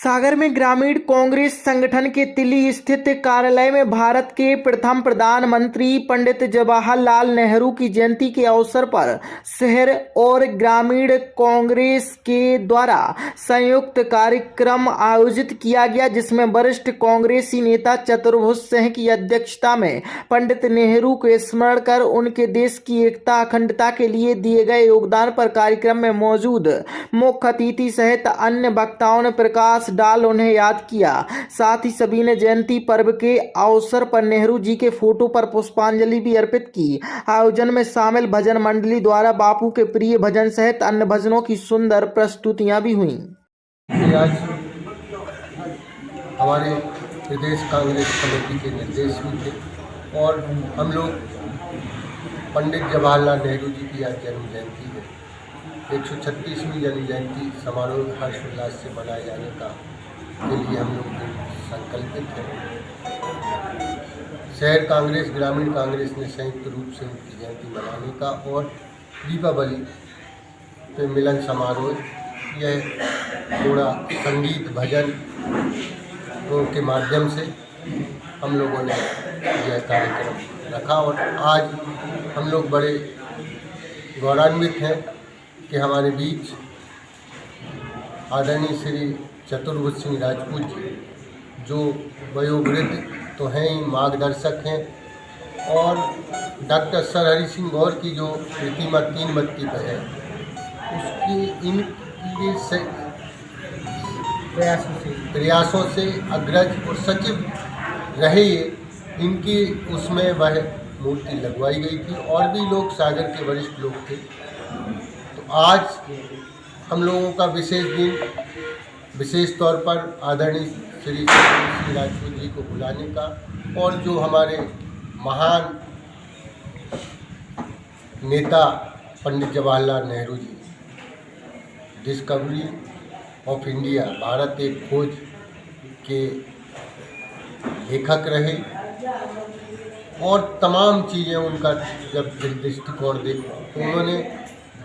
सागर में ग्रामीण कांग्रेस संगठन के तिल्ली स्थित कार्यालय में भारत के प्रथम प्रधानमंत्री पंडित जवाहरलाल नेहरू की जयंती के अवसर पर शहर और ग्रामीण कांग्रेस के द्वारा संयुक्त कार्यक्रम आयोजित किया गया, जिसमें वरिष्ठ कांग्रेसी नेता चतुर्भुज सिंह की अध्यक्षता में पंडित नेहरू को स्मरण कर उनके देश की एकता अखंडता के लिए दिए गए योगदान पर कार्यक्रम में मौजूद मुख्य अतिथि सहित अन्य वक्ताओं ने प्रकाश डाल उन्हें याद किया। साथ ही सभी ने जयंती पर्व के अवसर पर नेहरू जी के फोटो पर पुष्पांजलि भी अर्पित की। आयोजन में शामिल भजन मंडली द्वारा बापू के प्रिय भजन सहित अन्य भजनों की सुंदर प्रस्तुतियां भी हुई। आज हमारे प्रदेश कांग्रेस कमेटी के निर्देश भी थे और हम लोग पंडित जवाहरलाल नेहरू जी की आज जन्म जयंती है। 136वीं जन्म जयंती समारोह हर्षोल्लास से मनाए जाने के लिए हम लोग संकल्पित हैं। शहर कांग्रेस ग्रामीण कांग्रेस ने संयुक्त रूप से उनकी जयंती मनाने का और दीपावली पे मिलन समारोह, यह थोड़ा संगीत भजन के माध्यम से हम लोगों ने यह कार्यक्रम रखा और आज हम लोग बड़े गौरवान्वित हैं कि हमारे बीच आदरणीय श्री चतुर्भुज सिंह राजपूत जी, जो वयोवृद्ध तो हैं ही, मार्गदर्शक हैं, और डॉक्टर सर हरि सिंह गौर की जो प्रतिमा 3 बत्ती पर है, उसकी इनके प्रयासों से अग्रज और सचिव रहे इनकी उसमें वह मूर्ति लगवाई गई थी और भी लोग सागर के वरिष्ठ लोग थे। तो आज हम लोगों का विशेष दिन, विशेष तौर पर आदरणीय श्री राजपूत जी को बुलाने का और जो हमारे महान नेता Pandit Jawaharlal Nehru ji, discovery of India, Bharat एक खोज के लेखक रहे और तमाम चीज़ें उनका जब दृष्टिकोण देखो तो उन्होंने,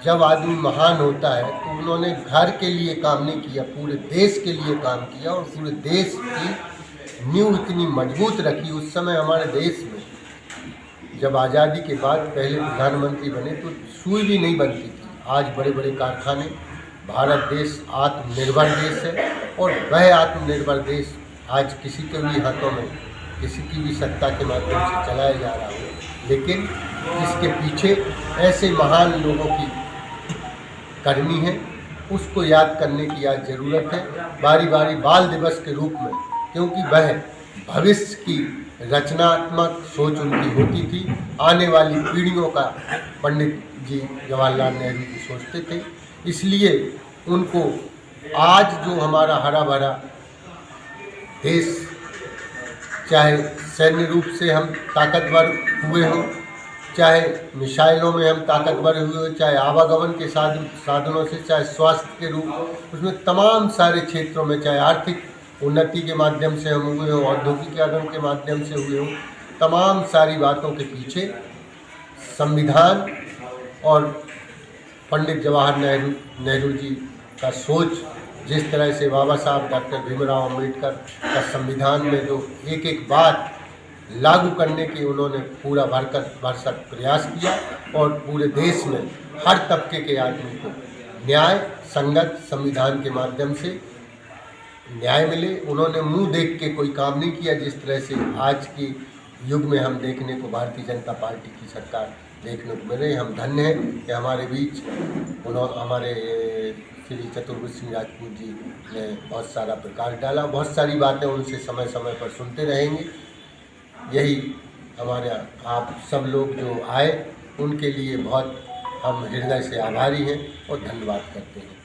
जब आदमी महान होता है तो उन्होंने घर के लिए काम नहीं किया, पूरे देश के लिए काम किया और पूरे देश की नींव इतनी मजबूत रखी। उस समय हमारे देश में जब आज़ादी के बाद पहले प्रधानमंत्री बने तो सुई भी नहीं बनती थी। आज बड़े बड़े कारखाने, भारत देश आत्मनिर्भर देश है और वह आत्मनिर्भर देश आज किसी के भी हाथों में, किसी की भी सत्ता के माध्यम से चलाया जा रहा है, लेकिन इसके पीछे ऐसे महान लोगों की करनी है, उसको याद करने की आज ज़रूरत है, बारी बारी बाल दिवस के रूप में, क्योंकि वह भविष्य की रचनात्मक सोच उनकी होती थी। आने वाली पीढ़ियों का पंडित जी जवाहरलाल नेहरू जी सोचते थे, इसलिए उनको आज जो हमारा हरा भरा देश, चाहे सैन्य रूप से हम ताकतवर हुए हों, चाहे मिसाइलों में हम ताकतवर हुए हो, चाहे आवागमन के साधनों से, चाहे स्वास्थ्य के रूप, उसमें तमाम सारे क्षेत्रों में, चाहे आर्थिक उन्नति के माध्यम से हम हुए हों, औद्योगिकीकरण के माध्यम से हुए हों, तमाम सारी बातों के पीछे संविधान और पंडित जवाहरलाल नेहरू जी का सोच, जिस तरह से बाबा साहब डॉक्टर भीमराव अम्बेडकर का संविधान में जो एक एक बात लागू करने की उन्होंने पूरा भरसक प्रयास किया और पूरे देश में हर तबके के आदमी को न्याय संगत संविधान के माध्यम से न्याय मिले। उन्होंने मुंह देख के कोई काम नहीं किया, जिस तरह से आज के युग में हम देखने को भारतीय जनता पार्टी की सरकार देखने को मिल रही है। हम धन्य हैं कि हमारे बीच हमारे श्री चतुर्भुज सिंह राजपूत जी ने बहुत सारा प्रकाश डाला, बहुत सारी बातें उनसे समय समय पर सुनते रहेंगे। यही हमारे आप सब लोग जो आए उनके लिए बहुत हम हृदय से आभारी हैं और धन्यवाद करते हैं।